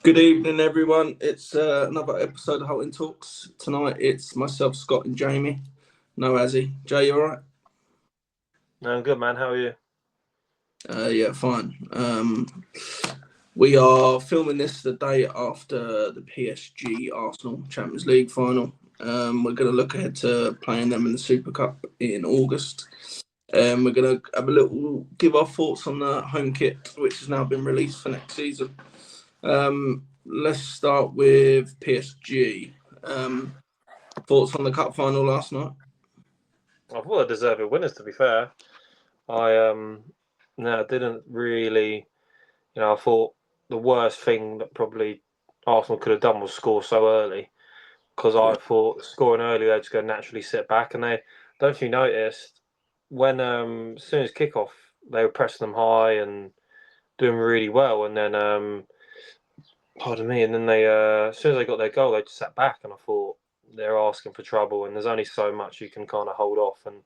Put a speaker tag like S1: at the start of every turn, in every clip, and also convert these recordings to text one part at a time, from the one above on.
S1: Good evening, everyone. It's another episode of Holton Talks. Tonight it's myself, Scott, and Jamie. No, Azzy. Jay, you alright?
S2: No, I'm good, man. How are you?
S1: Yeah, fine. We are filming this the day after the PSG Arsenal Champions League final. We're going to look ahead to playing them in the Super Cup in August. We're going to have a little give our thoughts on the home kit, which has now been released for next season. Let's start with PSG. Thoughts on the cup final last night?
S2: I thought I deserved winners. To be fair, I no, didn't really. I thought the worst thing that probably Arsenal could have done was score so early because
S1: Yeah,
S2: I thought scoring early they're just going to naturally sit back and they don't. If you noticed when as soon as kickoff they were pressing them high and doing really well, and then pardon me, and then they as soon as they got their goal they just sat back and I thought they're asking for trouble and there's only so much you can kind of hold off and.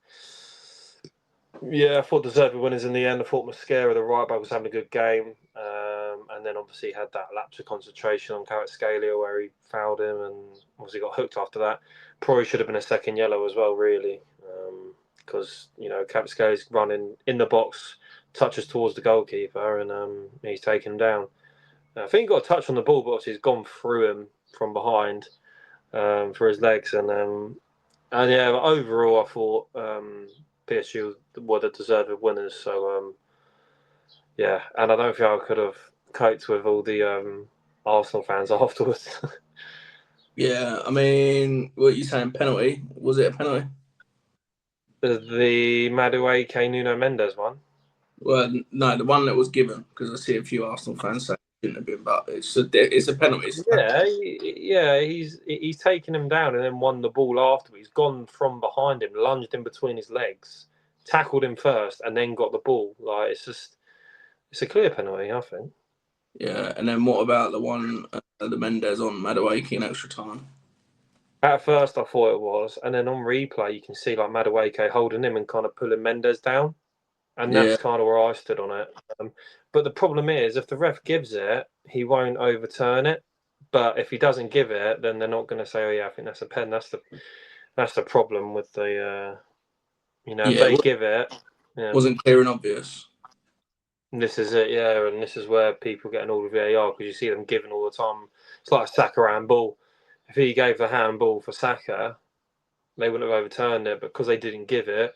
S2: Yeah, I thought deserved winners in the end. I thought Mascara, the right back, was having a good game. And then obviously had that lapse of concentration on Kvaratskhelia where he fouled him and obviously got hooked after that. Probably should have been a second yellow as well, really. Because, Kvaratskhelia running in the box, touches towards the goalkeeper and he's taken him down. I think he got a touch on the ball, but obviously he's gone through him from behind for his legs. And yeah, but overall, I thought PSG were the deserved winners. So yeah, and I don't think I could have coped with all the Arsenal fans afterwards.
S1: yeah. I mean, what are you saying? Penalty? Was it a penalty?
S2: The Madueke Nuno Mendes one.
S1: Well, no, the one that was given because I see a few Arsenal fans say it shouldn't have been, but it's a penalty.
S2: Yeah, he's taken him down and then won the ball after. He's gone from behind him, lunged in between his legs, tackled him first, and then got the ball. Like it's a clear penalty, I think.
S1: Yeah, and then what about the one, the Mendes on Madueke in extra time?
S2: At first, I thought it was, and then on replay, you can see like Madueke holding him and kind of pulling Mendes down, and
S1: Yeah,
S2: that's kind of where I stood on it. But the problem is, if the ref gives it, he won't overturn it. But if he doesn't give it, then they're not going to say, "Oh yeah, I think that's a pen." That's the problem with the if
S1: yeah,
S2: they give it, yeah,
S1: wasn't clear and obvious.
S2: this is it, yeah, and this is where people get an all of VAR because you see them giving all the time. It's like a Saka handball. If he gave the handball for Saka, they wouldn't have overturned it, but because they didn't give it,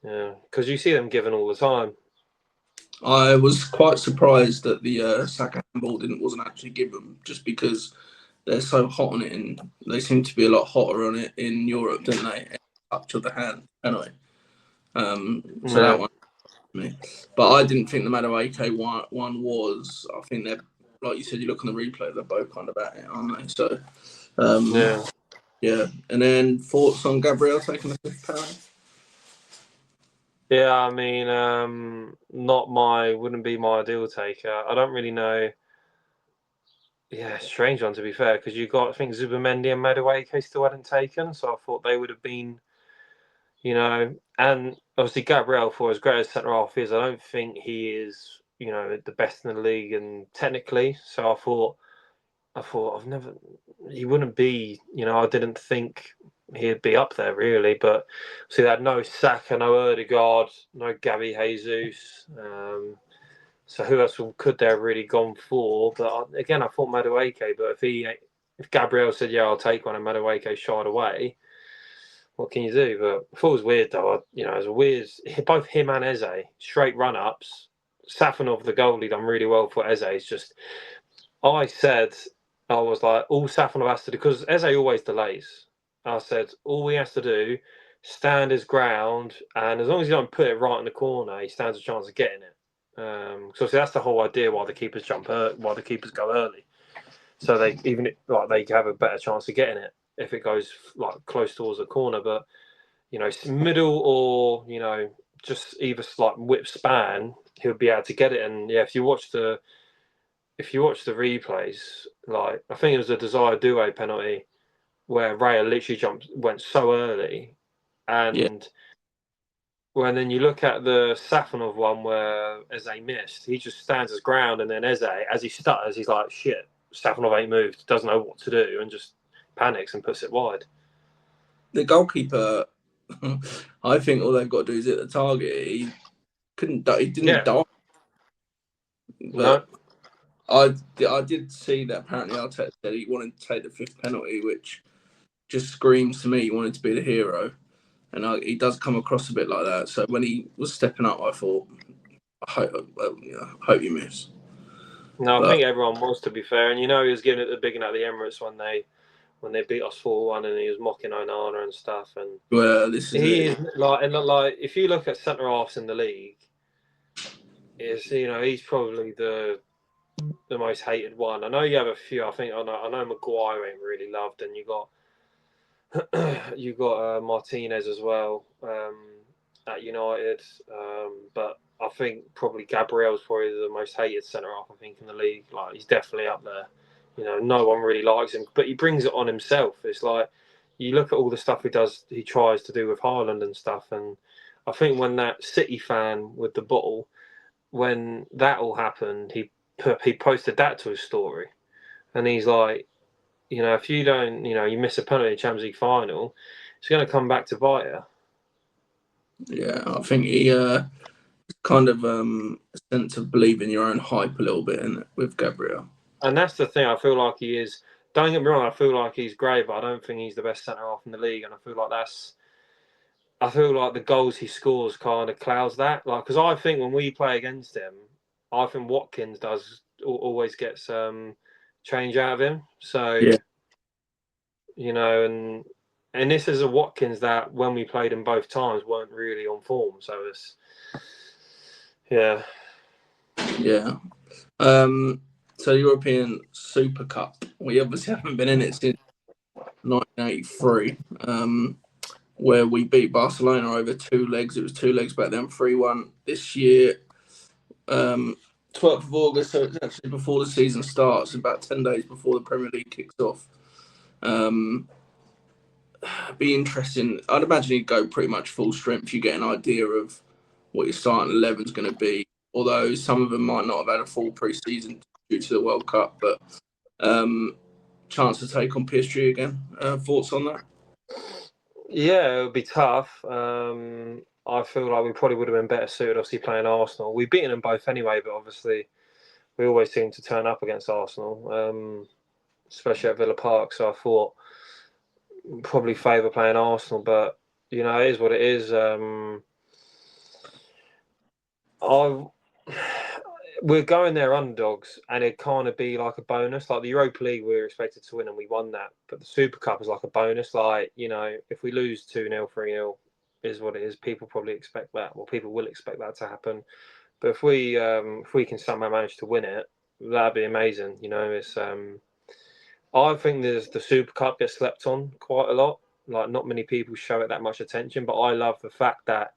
S2: yeah, because you see them giving all the time.
S1: I was quite surprised that the Saka handball wasn't actually given, just because they're so hot on it, and they seem to be a lot hotter on it in Europe, don't they? Touch of the hand, anyway. So that
S2: Yeah,
S1: one, me. But I didn't think the Madueke one was. I think they're, like you said, you look on the replay, they're both kind of at it, aren't they? So, um,
S2: yeah,
S1: yeah. And then thoughts on Gabriel taking the fifth penalty?
S2: yeah. I mean, wouldn't be my deal taker. I don't really know. Yeah, strange one to be fair, because you got I think Zubamendi and Madueke still hadn't taken, so I thought they would have been, and obviously Gabriel for as great as centre half is, I don't think he is, the best in the league and technically. So I thought he wouldn't be, I didn't think he'd be up there really, but see, they had no Saka, no Odegaard, no Gabby Jesus. So who else could they have really gone for? But again, I thought Madueke. But if Gabriel said, "Yeah, I'll take one," and Madueke shied away, what can you do? But I thought it was weird though. It was a weird. Both him and Eze straight run ups. Safanov, the goalie, done really well for Eze. It's just I said I was like all Safanov has to do because Eze always delays. I said all he has to do stand his ground, and as long as you don't put it right in the corner, he stands a chance of getting it. So that's the whole idea why the keepers why the keepers go early. So they they have a better chance of getting it if it goes like close towards the corner. But middle or just either like whip span, he'll be able to get it. And yeah, if you watch the replays, like I think it was a Desire Due penalty where Raya literally went so early,
S1: Yeah,
S2: and when then you look at the Safanov one where Eze missed, he just stands his ground, and then Eze, as he stutters, he's like, "Shit!" Safanov ain't moved, doesn't know what to do, and just panics and puts it wide.
S1: The goalkeeper, I think all they've got to do is hit the target. He didn't die. But
S2: No.
S1: I did see that apparently Arteta said he wanted to take the 5th penalty, which just screams to me he wanted to be the hero. And he does come across a bit like that. So when he was stepping up, I thought, I hope you miss.
S2: No, I think everyone was, to be fair. And he was giving it the big one at the Emirates when they beat us 4-1, and he was mocking Onana and stuff. And
S1: this is it.
S2: If you look at centre halves in the league, he's probably the most hated one. I know you have a few. I know Maguire ain't really loved, and you got Martinez as well at United. But I think probably Gabriel's probably the most hated centre half, I think, in the league. Like, he's definitely up there. No one really likes him, but he brings it on himself. It's like, you look at all the stuff he tries to do with Haaland and stuff, and I think when that City fan with the bottle, when that all happened, he posted that to his story, and he's like, if you don't, you miss a penalty in the Champions League final, it's going to come back to bite you.
S1: Yeah, I think he kind of a sense of believing your own hype a little bit in it with Gabriel.
S2: And that's the thing. I feel like he is. Don't get me wrong. I feel like he's great, but I don't think he's the best centre half in the league. And I feel like the goals he scores kind of clouds that. Like, because I think when we play against him, I think Watkins always gets change out of him. So,
S1: yeah.
S2: And this is a Watkins that when we played him both times weren't really on form. So it's, yeah.
S1: Yeah. So European Super Cup, we obviously haven't been in it since 1983, where we beat Barcelona over 2 legs. It was 2 legs back then, 3-1. This year, 12th of August, so it's actually before the season starts, about 10 days before the Premier League kicks off. Be interesting. I'd imagine he'd go pretty much full strength. You get an idea of what your starting 11 is going to be, although some of them might not have had a full pre-season due to the World Cup. But chance to take on PSG again. Thoughts on that?
S2: Yeah, it would be tough. I feel like we probably would have been better suited, obviously, playing Arsenal. We've beaten them both anyway, but obviously we always seem to turn up against Arsenal, especially at Villa Park. So I thought probably favour playing Arsenal, but it is what it is. We're going there underdogs, and it'd kind of be like a bonus. Like the Europa League, we were expected to win, and we won that. But the Super Cup is like a bonus. Like, if we lose 2-0, 3-0, is what it is. People probably expect that. Well, people will expect that to happen. But if we can somehow manage to win it, that'd be amazing. It's I think the Super Cup gets slept on quite a lot. Like, not many people show it that much attention, but I love the fact that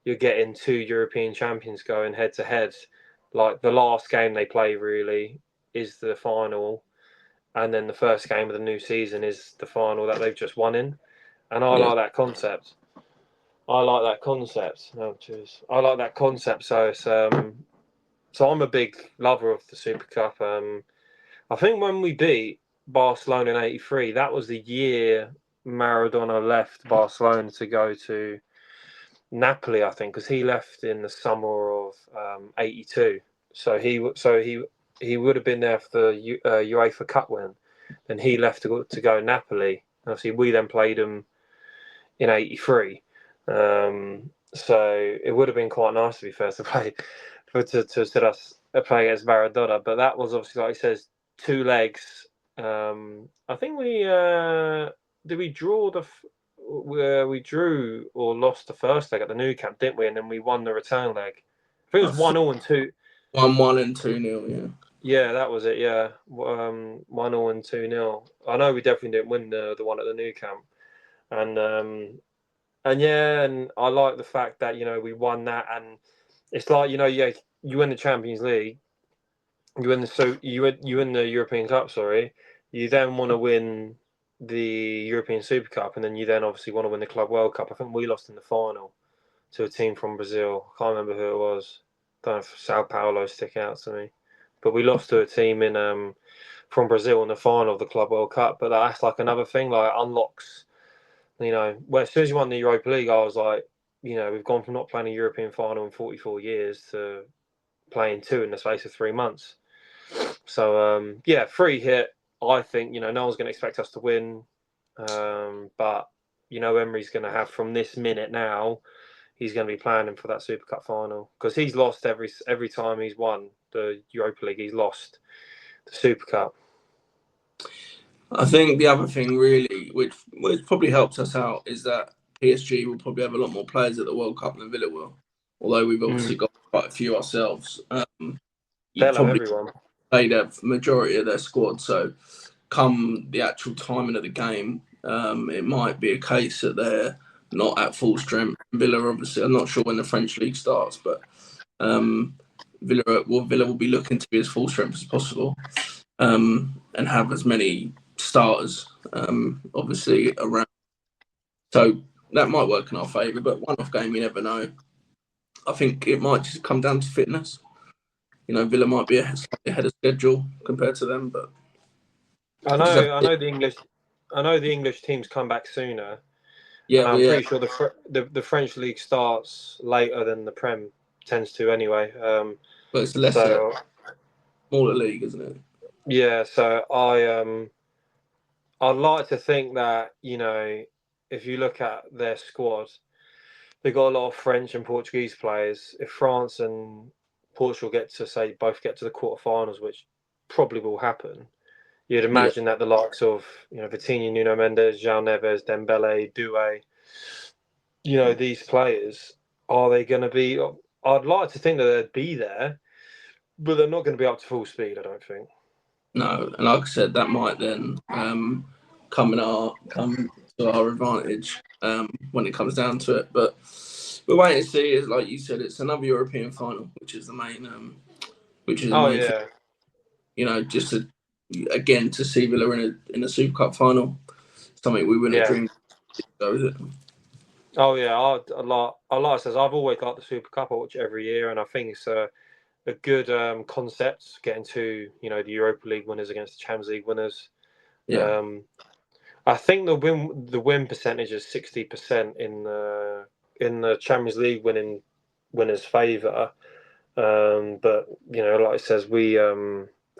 S2: you're getting 2 European champions going head to head. Like, the last game they play really is the final, and then the first game of the new season is the final that they've just won in. And I like that concept. I like that concept. Oh, cheers. I like that concept. So it's so I'm a big lover of the Super Cup. I think when we beat Barcelona in '83, that was the year Maradona left Barcelona to go to Napoli, I think, because he left in the summer of '82. So he would have been there for the UEFA Cup win. Then he left to go Napoli. Obviously, we then played him in '83. So it would have been quite nice, to be fair, to play to sit us play against Maradona. But that was obviously, like he says, 2 legs. I think did we draw where we drew or lost the first leg at the Nou Camp, didn't we? And then we won the return leg. I think it was 1-0 and 2.
S1: 1-1 and 2-0, yeah.
S2: Yeah, that was it. Yeah, 1-0 and 2-0. I know we definitely didn't win the one at the Nou Camp, and yeah, and I like the fact that we won that, and it's like you win the Champions League, you win the European Cup. Sorry, you then want to win the European Super Cup, and then you then obviously want to win the Club World Cup. I think we lost in the final to a team from Brazil. I can't remember who it was. Don't know if Sao Paulo stick out to me, but we lost to a team in from Brazil in the final of the Club World Cup. But that's like another thing, like unlocks. Well, as soon as you won the Europa League, I was like, we've gone from not playing a European final in 44 years to playing 2 in the space of 3 months. So, free hit. I think, no one's going to expect us to win. But, Emery's going to have from this minute now, he's going to be planning for that Super Cup final because he's lost every time he's won the Europa League. He's lost the Super Cup.
S1: I think the other thing really, which probably helps us out, is that PSG will probably have a lot more players at the World Cup than Villa will. Although we've obviously got quite a few ourselves.
S2: They'll have everyone.
S1: They'd have majority of their squad. So come the actual timing of the game, it might be a case that they're not at full strength. Villa, obviously, I'm not sure when the French league starts, but Villa will be looking to be as full strength as possible and have as many starters, obviously, around. So that might work in our favour, but one-off game, you never know. I think it might just come down to fitness. Villa might be slightly ahead of schedule compared to them, but
S2: I know the English teams come back sooner.
S1: Yeah,
S2: and I'm pretty sure the French league starts later than the Prem tends to anyway.
S1: But it's less smaller league, isn't it?
S2: Yeah, so I'd like to think that if you look at their squad, they've got a lot of French and Portuguese players. If France and Portugal both get to the quarterfinals, which probably will happen, you'd imagine that the likes of Vitinha, Nuno Mendes, João Neves, Dembele, Doué, these players, are they going to be? I'd like to think that they'd be there, but they're not going to be up to full speed, I don't think.
S1: No, and like I said, that might then come to our advantage when it comes down to it. But we'll wait and see. Like you said, it's another European final, which is the main thing. Just to see Villa in a Super Cup final, something we wouldn't have dreamed of, is it?
S2: Oh yeah, I says I've always liked the Super Cup. I watch it every year, and I think it's a good concept getting to the Europa League winners against the Champions League winners.
S1: Yeah.
S2: I think the win percentage is 60% in the Champions League winners' favour. But like it says, we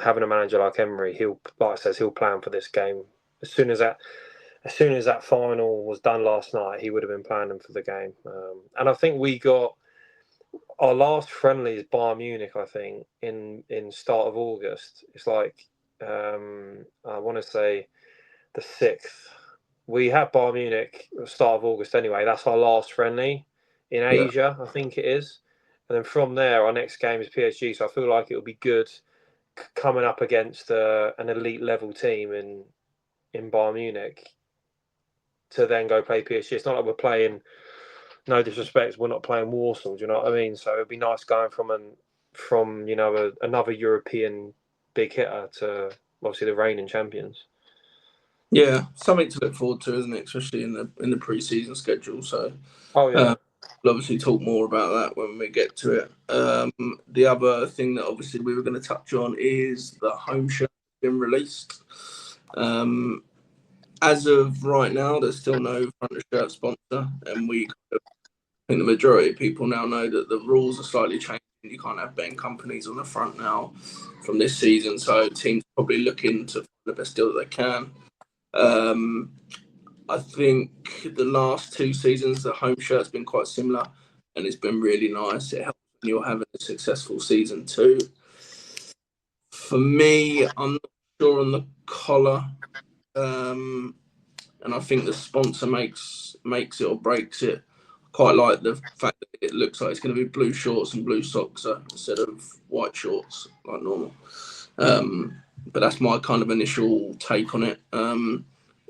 S2: having a manager like Emery, he'll plan for this game as soon as that final was done last night. He would have been planning for the game, and I think we got our last friendly is Bayern Munich. I think in start of August. It's like I want to say the 6th. We have Bayern Munich at the start of August anyway. That's our last friendly in Asia, I think it is. And then from there, our next game is PSG. So I feel like it will be good coming up against an elite level team in Bayern Munich to then go play PSG. It's not like we're playing, no disrespect, we're not playing Warsaw. Do you know what I mean? So it'd be nice going from another European big hitter to obviously the reigning champions.
S1: Yeah, something to look forward to, isn't it? Especially in the pre-season schedule. So,
S2: yeah,
S1: we'll obviously talk more about that when we get to it. The other thing that obviously we were going to touch on is the home shirt being released. As of right now, there's still no front of shirt sponsor, and I think the majority of people now know that the rules are slightly changing. You can't have betting companies on the front now from this season, so teams are probably looking to find the best deal that they can. I think the last 2 seasons, the home shirt's been quite similar, and it's been really nice. It helps when you're having a successful season too. For me, I'm not sure on the collar, and I think the sponsor makes it or breaks it. I quite like the fact that it looks like it's going to be blue shorts and blue socks instead of white shorts like normal. But that's my kind of initial take on it.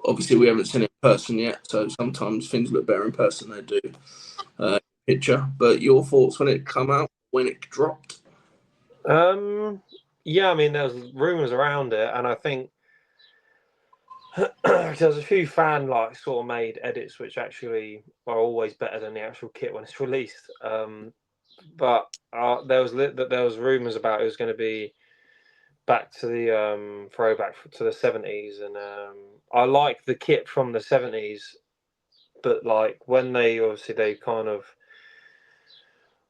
S1: Obviously, we haven't seen it in person yet, so sometimes things look better in person than they do picture. But your thoughts when it come out, when it dropped?
S2: Yeah, I mean, there's rumours around it, and I think there's a few fan sort of made edits which actually are always better than the actual kit when it's released. But there was rumours about it was going to be back to the throwback to the 70s, and I like the kit from the 70s, but like when they kind of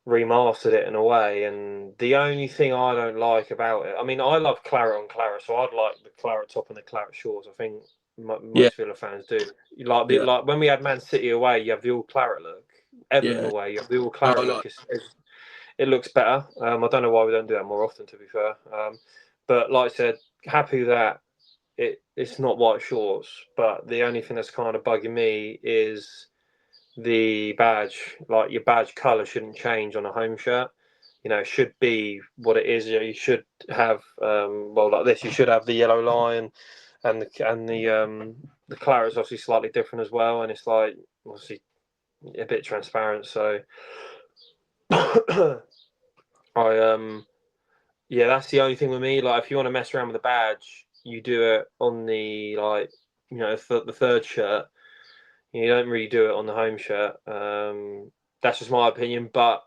S2: remastered it in a way, and the only thing I don't like about it, I mean, I love claret on claret, so I'd like the claret top and the claret shorts. I think
S1: Yeah,
S2: most Villa fans do. You like
S1: yeah,
S2: like when we had Man City away, you have the all claret look. Everton
S1: yeah.
S2: away, you have the all
S1: I
S2: claret look.
S1: like
S2: It looks better. I don't know why we don't do that more often, to be fair. But like I said, happy that it's not white shorts. But the only thing that's kind of bugging me is the badge. Like your badge colour shouldn't change on a home shirt. You know, it should be what it is. You know, you should have like this. You should have the yellow line, and the claret is obviously slightly different as well. And it's like obviously a bit transparent. So I yeah, that's the only thing with me. Like, if you want to mess around with the badge, you do it on the the third shirt. You don't really do it on the home shirt. That's just my opinion. But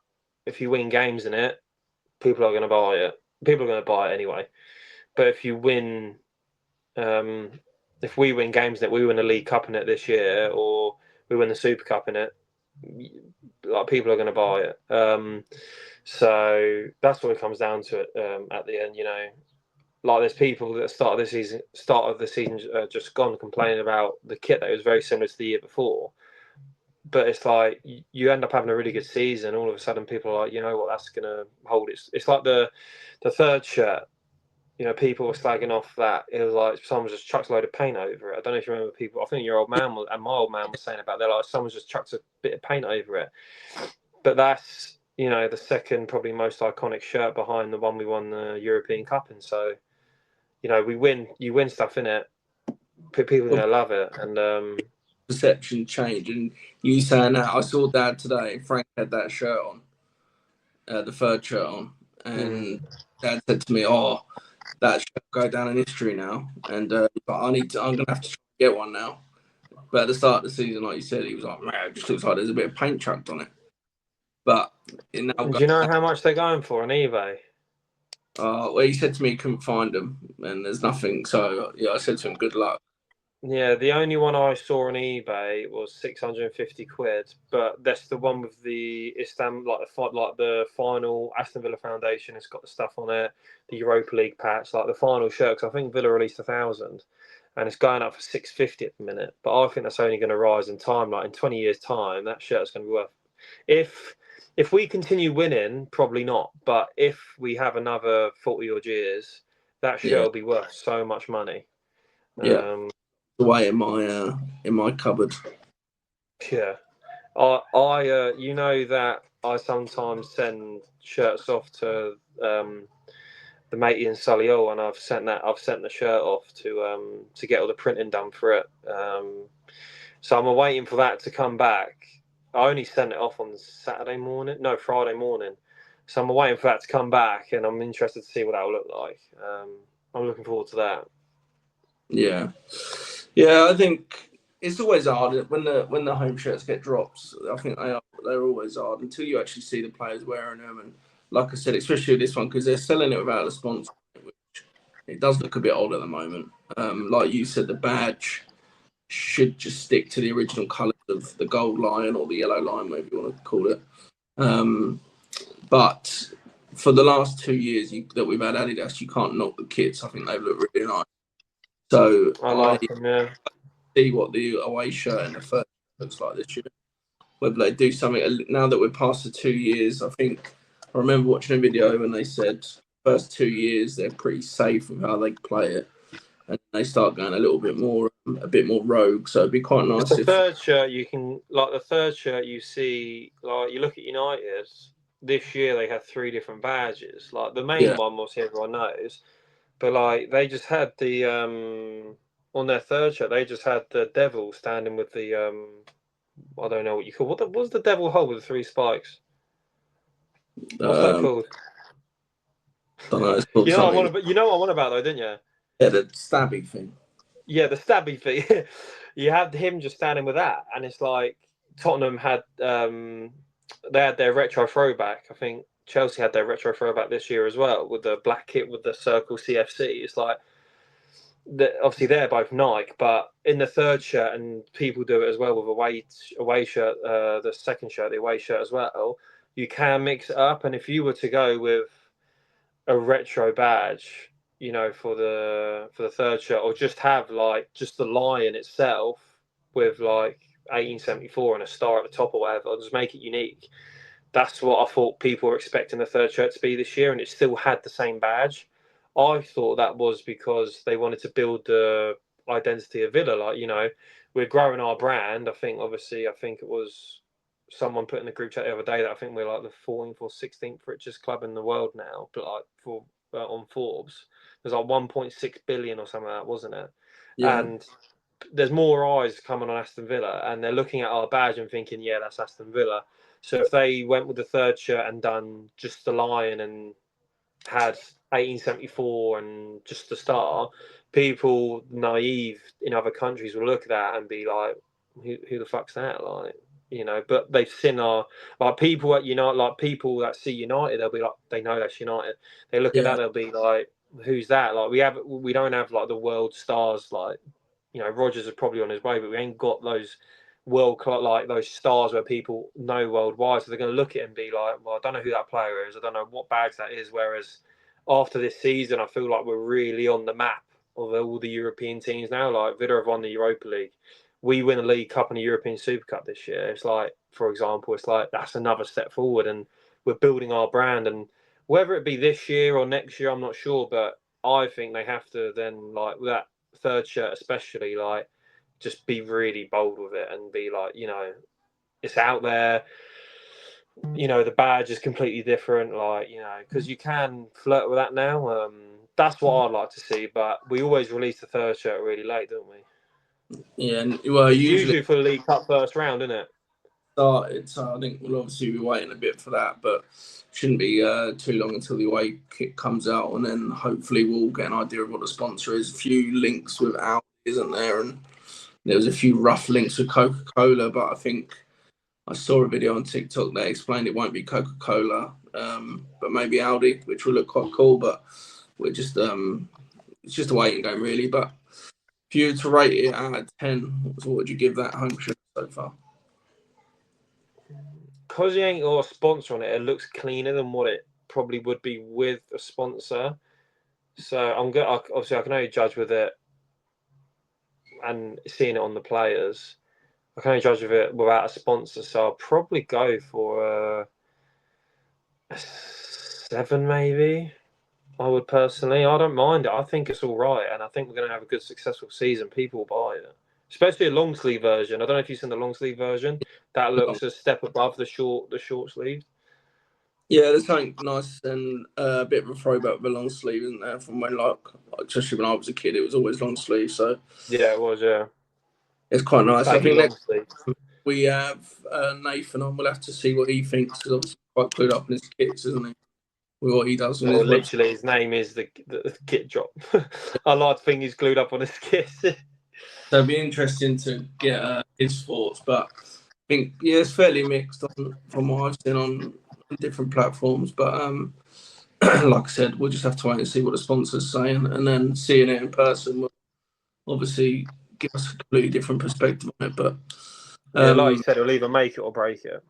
S2: if you win games in it, people are going to buy it. People are going to buy it anyway. But if you win, um, if we win games in it, we win the League Cup in it this year, or we win the Super Cup in it, like people are going to buy it. So that's what it comes down to it at the end. You know, like there's people that start of the season just gone complaining about the kit that was very similar to the year before. But it's like you end up having a really good season. All of a sudden, people are like, you know what, that's gonna hold. It's like the third shirt. You know, people were slagging off that it was like someone just chucked a load of paint over it. I don't know if you remember people. I think your old man and my old man was saying about that. Like someone's just chucked a bit of paint over it. But that's the second probably most iconic shirt behind the one we won the European Cup in. So you win stuff in it, people are
S1: of
S2: gonna love it, and
S1: perception change. And you saying that, I saw Dad today. Frank had that shirt on, the third shirt on,
S2: mm.
S1: and Dad said to me, "Oh, that shirt will go down in history now." And but I'm gonna have to try and get one now. But at the start of the season, like you said, he was like, "Man, it just looks like there's a bit of paint chucked on it." But it now
S2: Do
S1: goes
S2: you know
S1: down.
S2: how much they're going for on eBay?
S1: Well, he said to me he couldn't find them, and there's nothing. So yeah, I said to him, "Good luck."
S2: Yeah, the only one I saw on eBay was 650 quid, but that's the one with the Istanbul, like the final Aston Villa Foundation. It's got the stuff on it, the Europa League patch, like the final shirt. 'Cause I think Villa released 1,000, and it's going up for 650 at the minute. But I think that's only going to rise in time. Like in 20 years' time, that shirt's going to be worth. If if we continue winning, probably not. But if we have another 40 odd years, that shirt
S1: Yeah,
S2: will be worth so much money.
S1: yeah.
S2: Um,
S1: Away in my cupboard.
S2: Yeah, I you know that I sometimes send shirts off to the matey in Solihull, and I've sent the shirt off to get all the printing done for it. So I'm waiting for that to come back. I only sent it off on Friday morning. So I'm waiting for that to come back, and I'm interested to see what that will look like. I'm looking forward to that.
S1: Yeah, yeah. I think it's always hard when the home shirts get dropped. I think they're always hard until you actually see the players wearing them. And like I said, especially this one because they're selling it without a sponsor, which it does look a bit old at the moment. Like you said, the badge should just stick to the original colours of the gold line or the yellow line, whatever you want to call it. But for the last 2 years that we've had Adidas, you can't knock the kits. I think they've looked really nice. So
S2: I
S1: I
S2: like them, yeah.
S1: see what the away shirt and the first looks like this year. Whether they do something now that we're past the 2 years, I think I remember watching a video when they said first 2 years they're pretty safe with how they play it, and they start going a bit more rogue. So it'd be quite
S2: It's
S1: nice
S2: the
S1: if
S2: third shirt you can like the third shirt you see like you look at United this year they had three different badges. Like the main
S1: yeah,
S2: one was everyone knows, but like they just had the on their third shirt they just had the devil standing with the I don't know what you call what was the devil hold with the three spikes? What's that
S1: um,
S2: called?
S1: don't know, it's called
S2: You know what I
S1: something.
S2: want about you know what I want about though, didn't you?
S1: Yeah, the stabby thing.
S2: Yeah, the stabby thing. You had him just standing with that, and it's like Tottenham had they had their retro throwback. I think Chelsea had their retro throwback this year as well with the black kit with the circle CFC. It's like, obviously they're both Nike, but in the third shirt, and people do it as well with away shirt, the second shirt, the away shirt as well. You can mix it up, and if you were to go with a retro badge, you know, for the third shirt, or just have like just the lion itself with like 1874 and a star at the top or whatever, or just make it unique. That's what I thought people were expecting the third shirt to be this year, and it still had the same badge. I thought that was because they wanted to build the identity of Villa. Like, you know, we're growing our brand. I think it was someone put in the group chat the other day that I think we're like the 14th or 16th richest club in the world now, but like for on Forbes, there's like 1.6 billion or something like that, wasn't it?
S1: Yeah,
S2: And there's more eyes coming on Aston Villa, and they're looking at our badge and thinking, yeah, that's Aston Villa. So if they went with the third shirt and done just the lion and had 1874 and just the star, people naive in other countries will look at that and be like, who the fuck's that? Like, you know, but they've seen our, like, people at United, like people that see United, they'll be like, they know that's United. They look at
S1: yeah,
S2: that, they'll be like, who's that? Like, we don't have like the world stars, like, you know, Rogers is probably on his way, but we ain't got those world class, like those stars where people know worldwide. So they're going to look at it and be like, well, I don't know who that player is. I don't know what bags that is. Whereas after this season, I feel like we're really on the map of all the European teams now. Like Villa have won the Europa League. We win a League Cup and a European Super Cup this year. It's like, for example, it's like that's another step forward, and we're building our brand. And whether it be this year or next year, I'm not sure, but I think they have to then, like, with that third shirt especially, like, just be really bold with it and be like, you know, it's out there. You know, the badge is completely different, like, you know, because you can flirt with that now. That's what I'd like to see, but we always release the third shirt really late, don't we?
S1: yeah. And, well,
S2: It's
S1: usually
S2: usually for the League Cup first round, isn't it?
S1: started, so I think we'll obviously be waiting a bit for that, but shouldn't be too long until the away kit comes out, and then hopefully we'll get an idea of what the sponsor is. A few links with Audi, isn't there? And there was a few rough links with Coca-Cola, but I think I saw a video on TikTok that explained it won't be Coca-Cola, but maybe Audi, which will look quite cool. But we're just it's just a waiting game really. But if you were to rate it out of 10, what would you give that home shirt so far?
S2: Because you ain't got a sponsor on it, it looks cleaner than what it probably would be with a sponsor. So I'm good. Obviously, I can only judge with it and seeing it on the players. I can only judge with it without a sponsor, so I'll probably go for a 7, maybe. I would personally. I don't mind it. I think it's all right, and I think we're going to have a good, successful season. People will buy it, especially a long sleeve version. I don't know if you've seen the long sleeve version. That looks a step above the short sleeve.
S1: Yeah, there's something nice and a bit of a throwback with a long sleeve, isn't there? From when, like, especially when I was a kid, it was always long sleeve, so
S2: Yeah, it was. Yeah,
S1: it's quite nice. I
S2: baggy
S1: think
S2: long
S1: next
S2: sleeve.
S1: we have Nathan on. We'll have to see what he thinks, because obviously quite clued up in his kits, isn't he? With what he does on his
S2: Or
S1: website.
S2: literally, his name is the kit drop. I like to think he's glued up on his kit.
S1: So it'd be interesting to get his thoughts, but I think it's fairly mixed from what I've seen on different platforms. But like I said, we'll just have to wait and see what the sponsor's saying, and then seeing it in person will obviously give us a completely different perspective on it. But
S2: Yeah, like you said, he'll either make it or break it.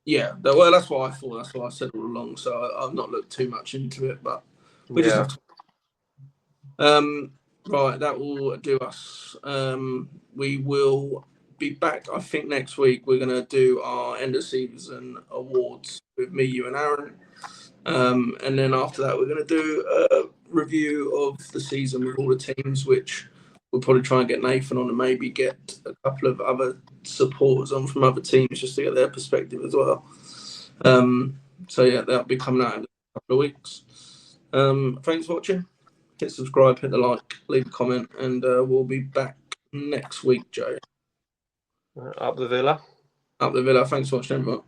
S1: yeah, well, that's what I thought. That's what I said all along. So I've not looked too much into it, but we just have to. Right, that will do us. We will be back. I think next week we're going to do our end of season awards with me, you, and Aaron. And then after that, we're going to do a review of the season with all the teams, which we'll probably try and get Nathan on and maybe get a couple of other supporters on from other teams just to get their perspective as well. So yeah, that'll be coming out in a couple of weeks. Thanks for watching. Hit subscribe, hit the like, leave a comment, and we'll be back next week, Joe.
S2: Up the Villa.
S1: Up the Villa. Thanks for watching, everyone.